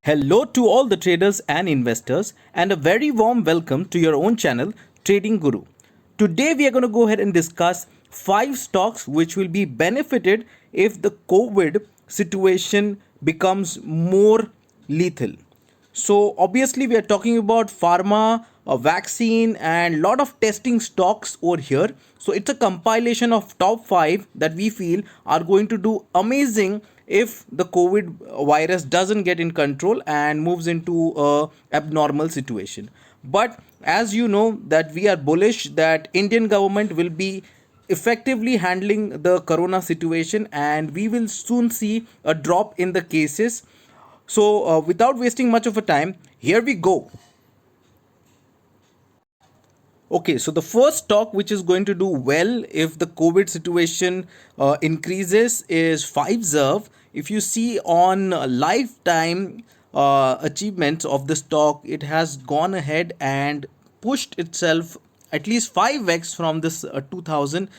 Hello to all the traders and investors, and a very warm welcome to your own channel, Trading Guru. Today, we are going to go ahead and discuss 5 stocks which will be benefited if the COVID situation becomes more lethal. So obviously we are talking about pharma, a vaccine and lot of testing stocks over here. So it's a compilation of top 5 that we feel are going to do amazing if the COVID virus doesn't get in control and moves into a abnormal situation. But as you know that we are bullish that Indian government will be effectively handling the corona situation and we will soon see a drop in the cases. So, without wasting much of a time, here we go. Okay, so the first stock which is going to do well if the COVID situation increases is Pfizer. If you see on lifetime achievements of the stock, it has gone ahead and pushed itself at least 5x from this 2000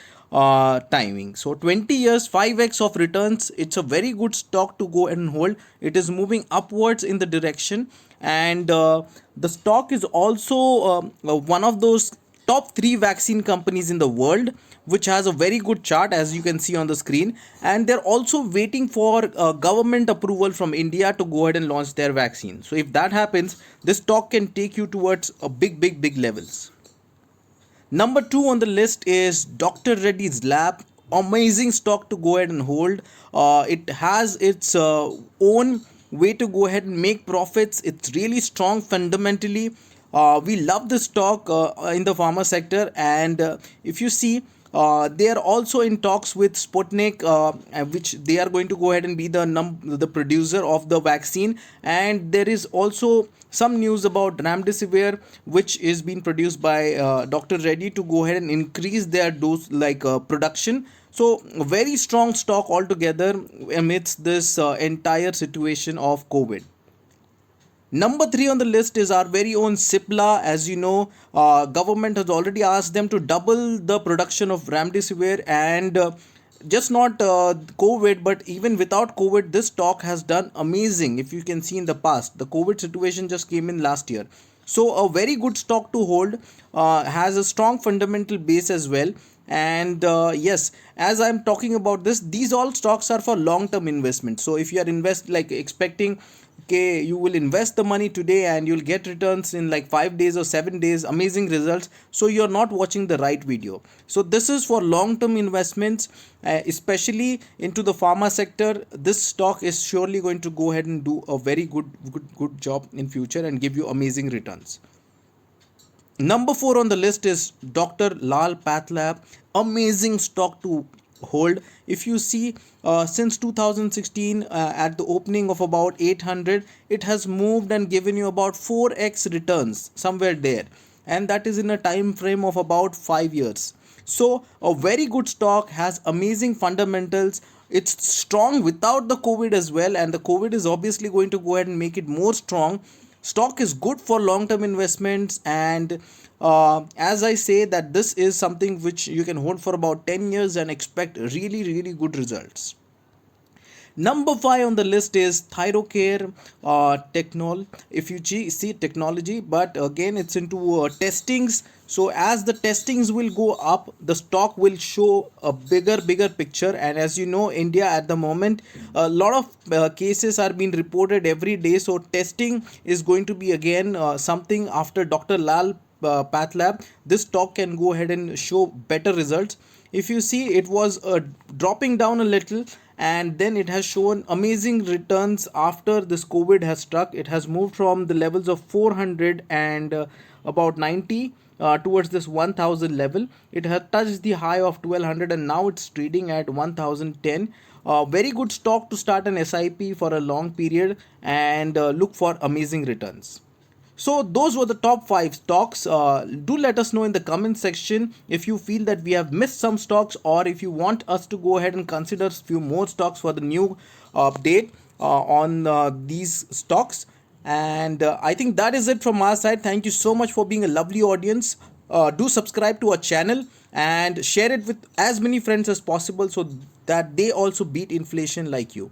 timing. So 20 years, 5x of returns. It's a very good stock to go and hold. It is moving upwards in the direction, and the stock is also one of those top 3 vaccine companies in the world, which has a very good chart as you can see on the screen, and they're also waiting for government approval from India to go ahead and launch their vaccine. So if that happens, this stock can take you towards a big levels. Number 2 on the list is Dr. Reddy's Lab. Amazing stock to go ahead and hold. It has its own way to go ahead and make profits. It's really strong fundamentally. We love this stock in the pharma sector, and if you see, they are also in talks with Sputnik, which they are going to go ahead and be the producer of the vaccine. And there is also some news about remdesivir, which is being produced by Dr. Reddy to go ahead and increase their dose production. So a very strong stock altogether amidst this entire situation of COVID. Number 3 on the list is our very own Cipla. As you know, government has already asked them to double the production of remdesivir, and just not COVID, but even without COVID, this stock has done amazing. If you can see in the past, the COVID situation just came in last year. So a very good stock to hold, has a strong fundamental base as well. And yes, as I'm talking about this, these all stocks are for long term investment. So if you are expecting, okay, you will invest the money today and you'll get returns in like 5 days or 7 days, amazing results, so you're not watching the right video. So this is for long term investments, especially into the pharma sector. This stock is surely going to go ahead and do a very good job in future and give you amazing returns. Number 4 on the list is Dr. Lal Pathlab. Amazing stock to hold. If you see, since 2016, at the opening of about 800, it has moved and given you about 4x returns somewhere there, and that is in a time frame of about 5 years. So a very good stock, has amazing fundamentals. It's strong without the COVID as well, and the COVID is obviously going to go ahead and make it more strong. Stock is good for long term investments, and as I say that this is something which you can hold for about 10 years and expect really good results. Number 5 on the list is Thyrocare Technol. If you see technology, but again it's into testings. So as the testings will go up, the stock will show a bigger picture. And as you know, India at the moment, a lot of cases are being reported every day. So testing is going to be again something after Dr. Lal Pathlab. This stock can go ahead and show better results. If you see, it was dropping down a little, and then it has shown amazing returns after this COVID has struck. It has moved from the levels of 400 and about 90 towards this 1000 level. It has touched the high of 1200, and now it's trading at 1010. Very good stock to start an SIP for a long period and look for amazing returns. So those were the top 5 stocks. Do let us know in the comment section if you feel that we have missed some stocks, or if you want us to go ahead and consider a few more stocks for the new update on these stocks. And I think that is it from our side. Thank you so much for being a lovely audience. Do subscribe to our channel and share it with as many friends as possible so that they also beat inflation like you.